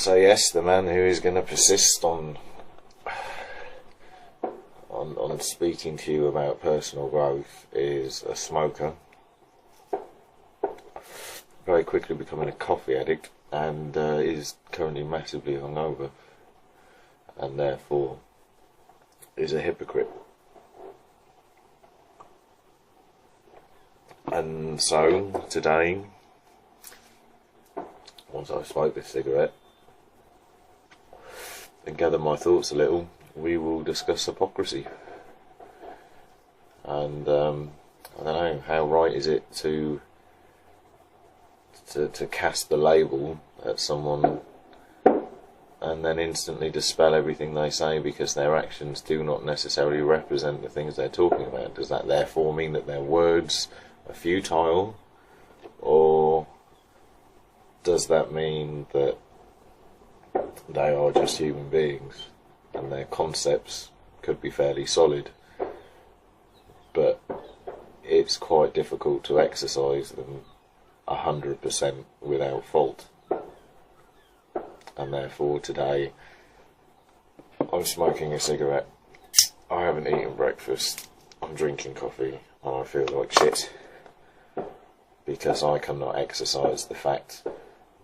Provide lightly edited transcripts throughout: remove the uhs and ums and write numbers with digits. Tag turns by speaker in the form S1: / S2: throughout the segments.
S1: So yes, the man who is going to persist on speaking to you about personal growth is a smoker, very quickly becoming a coffee addict, and is currently massively hungover, and therefore is a hypocrite. And so today, once I've smoked this cigarette and gather my thoughts a little, we will discuss hypocrisy. And I don't know, how right is it to cast the label at someone and then instantly dispel everything they say because their actions do not necessarily represent the things they're talking about? Does that therefore mean that their words are futile, or does that mean that they are just human beings and their concepts could be fairly solid, but it's quite difficult to exercise them 100% without fault? And therefore today I'm smoking a cigarette, I haven't eaten breakfast, I'm drinking coffee, and I feel like shit because I cannot exercise the fact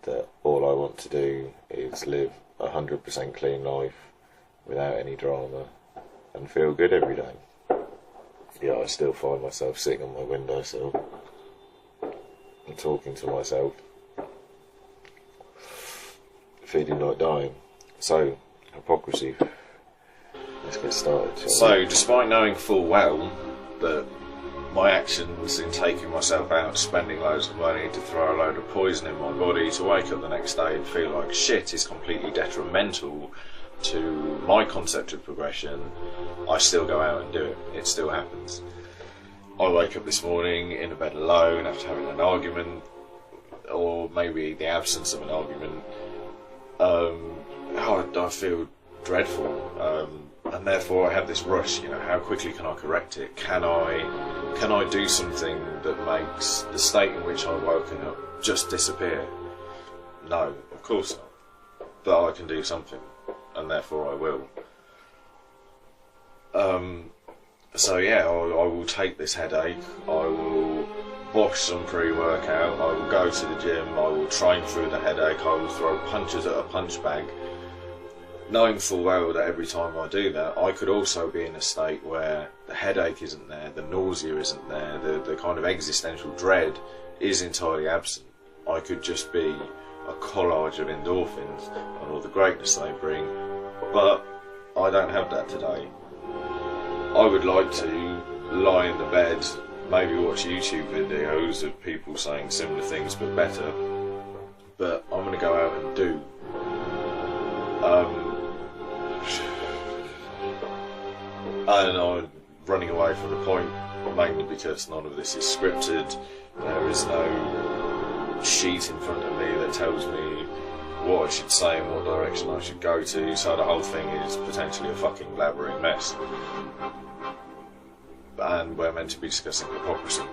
S1: that all I want to do is live a 100% clean life without any drama and feel good every day. Yeah, I still find myself sitting on my windowsill and talking to myself, feeling like dying. So, hypocrisy. Let's get started.
S2: So, despite knowing full well that my actions in taking myself out, spending loads of money to throw a load of poison in my body, to wake up the next day and feel like shit is completely detrimental to my concept of progression, I still go out and do it. It still happens. I wake up this morning in a bed alone after having an argument, or maybe the absence of an argument. I feel dreadful, and therefore I have this rush. You know, how quickly can I correct it? Can I do something that makes the state in which I've woken up just disappear? No, of course not. But I can do something, and therefore I will. So yeah, I will take this headache, I will bosh some pre-workout, I will go to the gym, I will train through the headache, I will throw punches at a punch bag, knowing full well that every time I do that, I could also be in a state where the headache isn't there, the nausea isn't there, the kind of existential dread is entirely absent. I could just be a collage of endorphins and all the greatness they bring, but I don't have that today. I would like to lie in the bed, maybe watch YouTube videos of people saying similar things but better, but I'm going to go out and do. And I'm running away from the point, mainly because none of this is scripted. There is no sheet in front of me that tells me what I should say and what direction I should go to, so the whole thing is potentially a fucking blabbering mess. And we're meant to be discussing hypocrisy,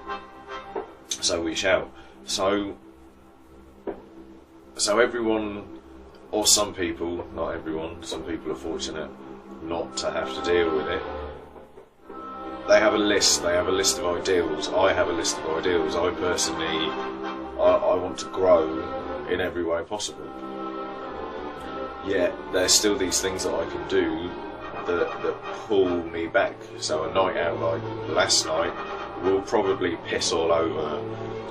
S2: so we shall. So everyone, or some people, not everyone, some people are fortunate not to have to deal with it. They have a list of ideals. I have a list of ideals. I personally, I want to grow in every way possible. Yet there's still these things that I can do that pull me back. So a night out like last night will probably piss all over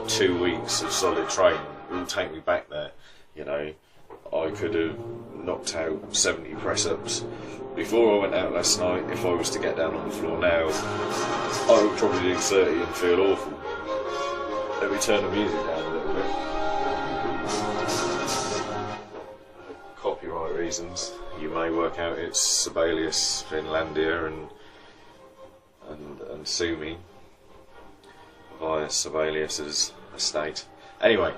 S2: 2 weeks of solid training. It will take me back there. You know, I could have knocked out 70 press-ups before I went out last night. If I was to get down on the floor now, I would probably do 30 and feel awful. Let me turn the music down a little bit. Copyright reasons. You may work out it's Sibelius, Finlandia, and sue me via Sibelius's estate. Anyway,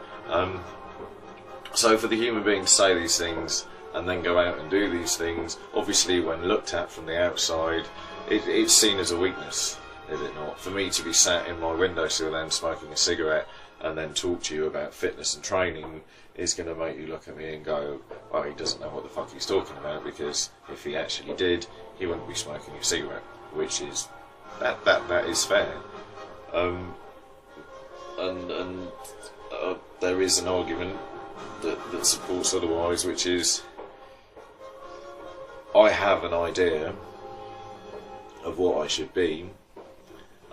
S2: so for the human being to say these things and then go out and do these things, obviously when looked at from the outside, it's seen as a weakness, is it not? For me to be sat in my windowsill then smoking a cigarette and then talk to you about fitness and training is going to make you look at me and go, well, he doesn't know what the fuck he's talking about, because if he actually did, he wouldn't be smoking a cigarette, which is, that is fair. There is an argument that supports otherwise, which is, I have an idea of what I should be,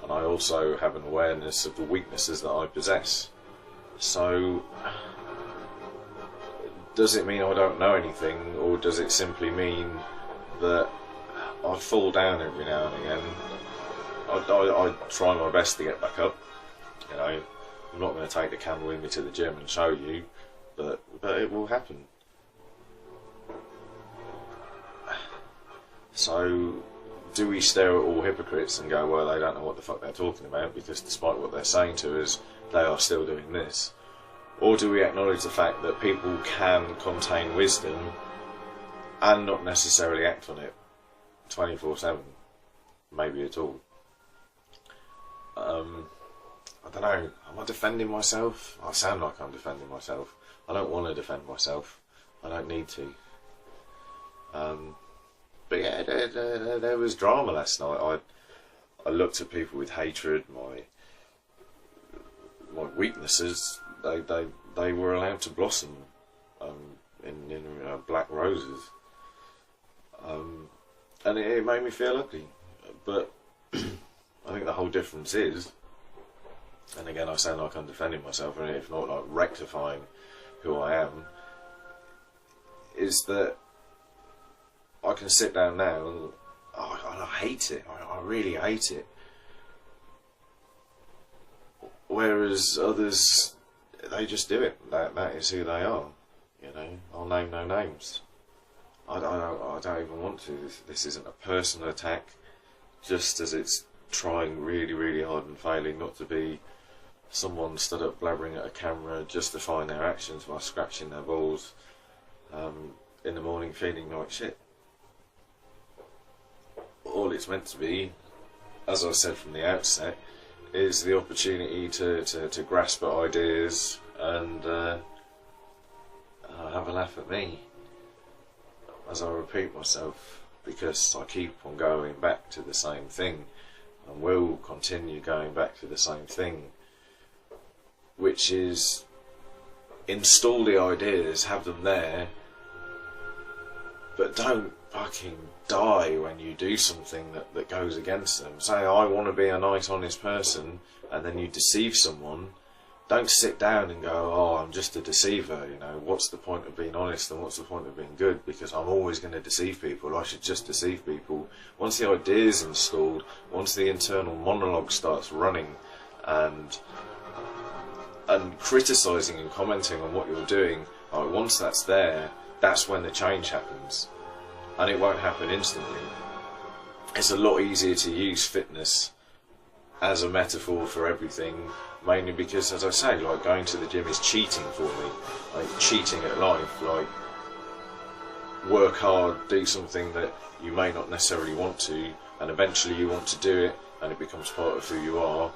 S2: and I also have an awareness of the weaknesses that I possess. So, does it mean I don't know anything, or does it simply mean that I fall down every now and again? I try my best to get back up. You know, I'm not going to take the camera with me to the gym and show you, but it will happen. So, do we stare at all hypocrites and go, well, they don't know what the fuck they're talking about, because despite what they're saying to us, they are still doing this? Or do we acknowledge the fact that people can contain wisdom and not necessarily act on it 24/7? Maybe at all. I don't know, am I defending myself? I sound like I'm defending myself. I don't want to defend myself. I don't need to. But yeah, there was drama last night. I looked at people with hatred. My weaknesses, they were allowed to blossom in black roses, and it made me feel ugly. But I think the whole difference is, and again I sound like I'm defending myself, and if not like rectifying who I am, is that I can sit down now and I hate it. I really hate it. Whereas others, they just do it. That is who they are. You know, I'll name no names. I don't even want to. This isn't a personal attack. Just as it's trying really, really hard and failing not to be someone stood up blabbering at a camera justifying their actions while scratching their balls in the morning feeling like shit. All it's meant to be, as I said from the outset, is the opportunity to grasp at ideas and have a laugh at me as I repeat myself, because I keep on going back to the same thing and will continue going back to the same thing, which is install the ideas, have them there, but don't fucking die when you do something that goes against them. Say, I want to be a nice, honest person, and then you deceive someone. Don't sit down and go, oh, I'm just a deceiver, you know, what's the point of being honest and what's the point of being good, because I'm always going to deceive people, I should just deceive people. Once the idea's installed, once the internal monologue starts running, and criticising and commenting on what you're doing, once that's there, that's when the change happens. And it won't happen instantly. It's a lot easier to use fitness as a metaphor for everything, mainly because, as I say, like, going to the gym is cheating for me, like cheating at life. Like, work hard, do something that you may not necessarily want to, and eventually you want to do it, and it becomes part of who you are.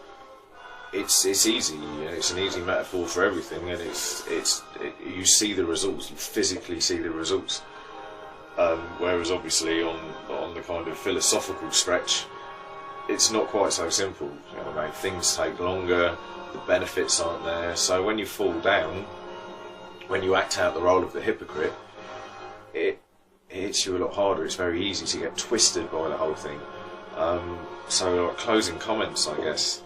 S2: It's easy. It's an easy metaphor for everything, and you see the results. You physically see the results. Whereas obviously on the kind of philosophical stretch, it's not quite so simple. You know, things take longer, the benefits aren't there. So when you fall down, when you act out the role of the hypocrite, it hits you a lot harder. It's very easy to get twisted by the whole thing. So like, closing comments, I guess,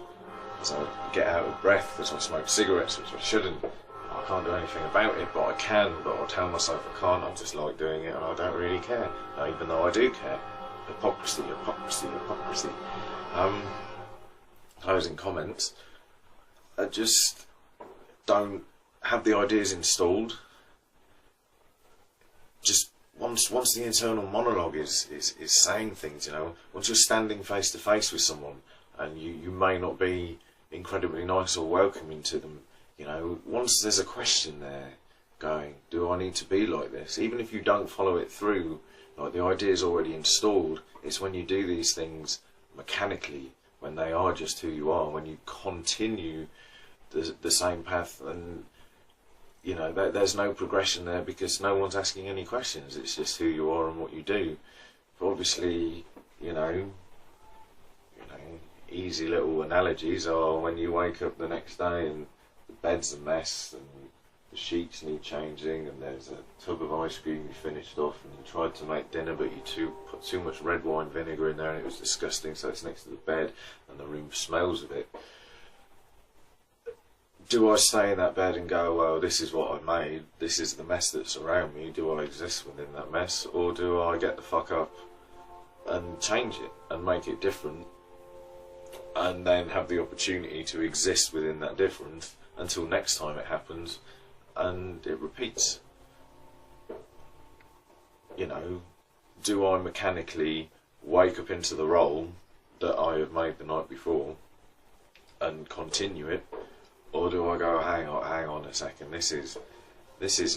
S2: as I get out of breath, as I smoke cigarettes, which I shouldn't. I can't do anything about it, but I can, but I'll tell myself I can't. I just like doing it and I don't really care, even though I do care. Hypocrisy, hypocrisy, hypocrisy. Closing comments, just don't have the ideas installed. Just once the internal monologue is saying things, you know, once you're standing face to face with someone and you may not be incredibly nice or welcoming to them, you know, once there's a question there going, do I need to be like this? Even if you don't follow it through, like the idea is already installed, it's when you do these things mechanically, when they are just who you are, when you continue the same path, and you know there's no progression there because no one's asking any questions. It's just who you are and what you do. But obviously, you know, easy little analogies are when you wake up the next day and the bed's a mess and the sheets need changing and there's a tub of ice cream you finished off and you tried to make dinner but you put too much red wine vinegar in there and it was disgusting, so it's next to the bed and the room smells of it. Do I stay in that bed and go, well, this is what I made, this is the mess that's around me, do I exist within that mess, or do I get the fuck up and change it and make it different and then have the opportunity to exist within that difference until next time it happens and it repeats? You know, do I mechanically wake up into the role that I have made the night before and continue it, or do I go, hang on a second, this is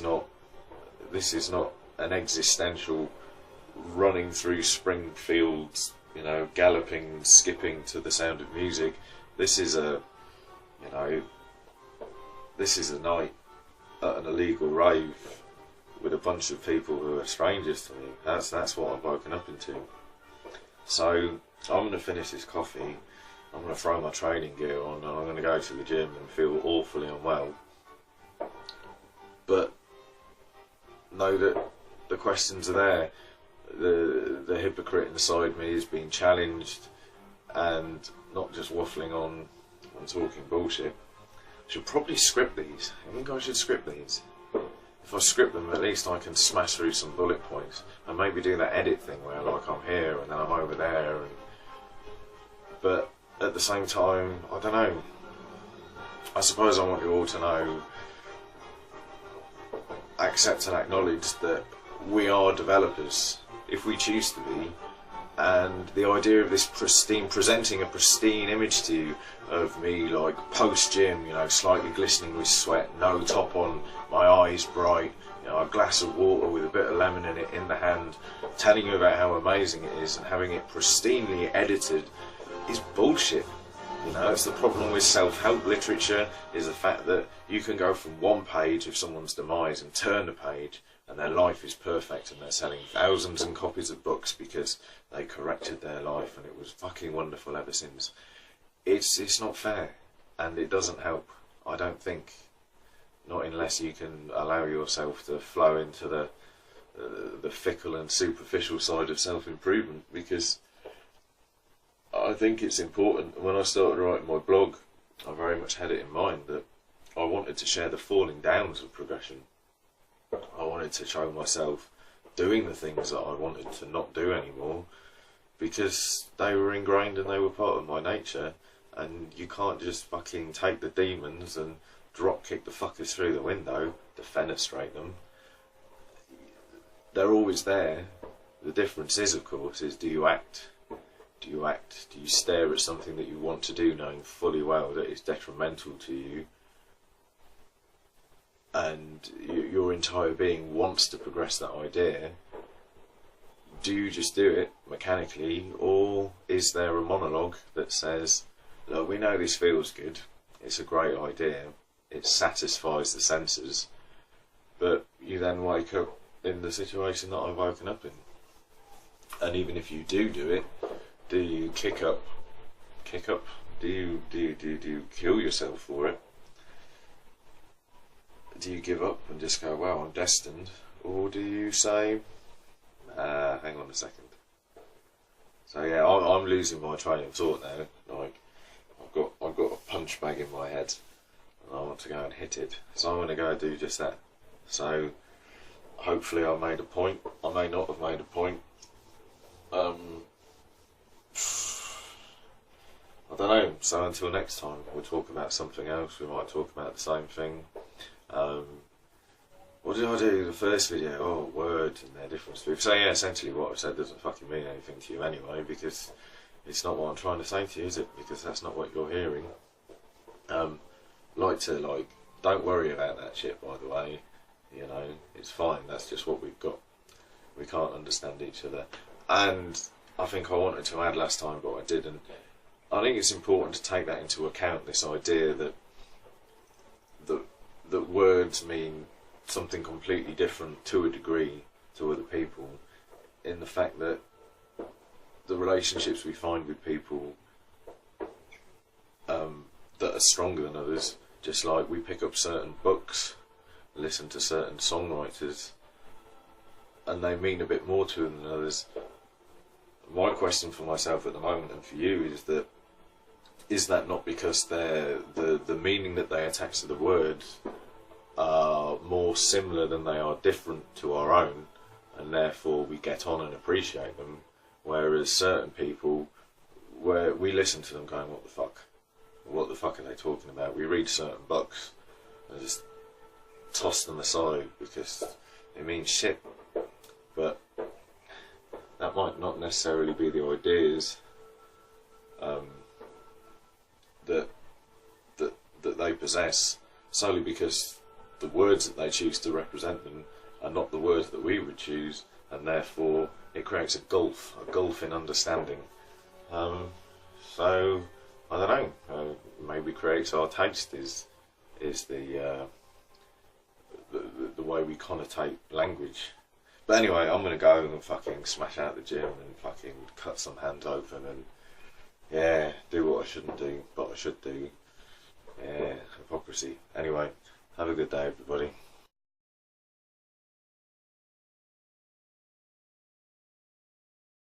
S2: not an existential running through spring fields, you know, galloping, skipping to the sound of music. This is a night at an illegal rave with a bunch of people who are strangers to me. That's what I've woken up into. So I'm going to finish this coffee, I'm going to throw my training gear on, and I'm going to go to the gym and feel awfully unwell. But know that the questions are there. The hypocrite inside me is being challenged and not just waffling on and talking bullshit. I should probably script these. I think I should script these. If I script them, at least I can smash through some bullet points and maybe do that edit thing where like I'm here and then I'm over there. But at the same time, I don't know. I suppose I want you all to know, accept and acknowledge that we are developers if we choose to be, and the idea of this presenting a pristine image to you of me like post gym, you know, slightly glistening with sweat, no top on, my eyes bright, you know, a glass of water with a bit of lemon in it in the hand, telling you about how amazing it is and having it pristinely edited is bullshit. You know, it's the problem with self-help literature, is the fact that you can go from one page of someone's demise and turn the page and their life is perfect and they're selling thousands of copies of books because they corrected their life and it was fucking wonderful ever since. It's not fair, and it doesn't help, I don't think. Not unless you can allow yourself to flow into the fickle and superficial side of self-improvement, because I think it's important. When I started writing my blog, I very much had it in mind that I wanted to share the falling downs of progression. I wanted to show myself doing the things that I wanted to not do anymore because they were ingrained and they were part of my nature, and you can't just fucking take the demons and drop kick the fuckers through the window, defenestrate them. They're always there. The difference is, of course, is do you act? Do you act? Do you stare at something that you want to do knowing fully well that it's detrimental to you and your entire being wants to progress that idea? Do you just do it mechanically, or is there a monologue that says, look, we know this feels good, it's a great idea, it satisfies the senses, but you then wake up in the situation that I've woken up in? And even if you do it, do you kick up? Do you kill yourself for it? Do you give up and just go, well, I'm destined? Or do you say, hang on a second. So yeah, I'm losing my train of thought now. Like, I've got a punch bag in my head and I want to go and hit it. So I'm going to go and do just that. So hopefully I made a point. I may not have made a point. I don't know. So until next time, we'll talk about something else. We might talk about the same thing. What did I do the first video? Oh, words and their difference. So yeah, essentially what I've said doesn't fucking mean anything to you anyway, because it's not what I'm trying to say to you, is it? Because that's not what you're hearing. Don't worry about that shit, by the way. You know, it's fine. That's just what we've got. We can't understand each other. And I think I wanted to add last time, but I didn't. I think it's important to take that into account, this idea that that words mean something completely different to a degree to other people, in the fact that the relationships we find with people that are stronger than others, just like we pick up certain books, listen to certain songwriters, and they mean a bit more to them than others. My question for myself at the moment, and for you, is that not because the meaning that they attach to the words are more similar than they are different to our own, and therefore we get on and appreciate them, whereas certain people, where we listen to them going, what the fuck are they talking about? We read certain books and just toss them aside because it means shit. But that might not necessarily be the ideas that they possess, solely because the words that they choose to represent them are not the words that we would choose, and therefore it creates a gulf in understanding. So I don't know. Maybe creates our taste is the way we connotate language. But anyway, I'm gonna go and fucking smash out the gym and fucking cut some hands open and do what I shouldn't do, but I should do. Hypocrisy. Anyway, have a good day, everybody.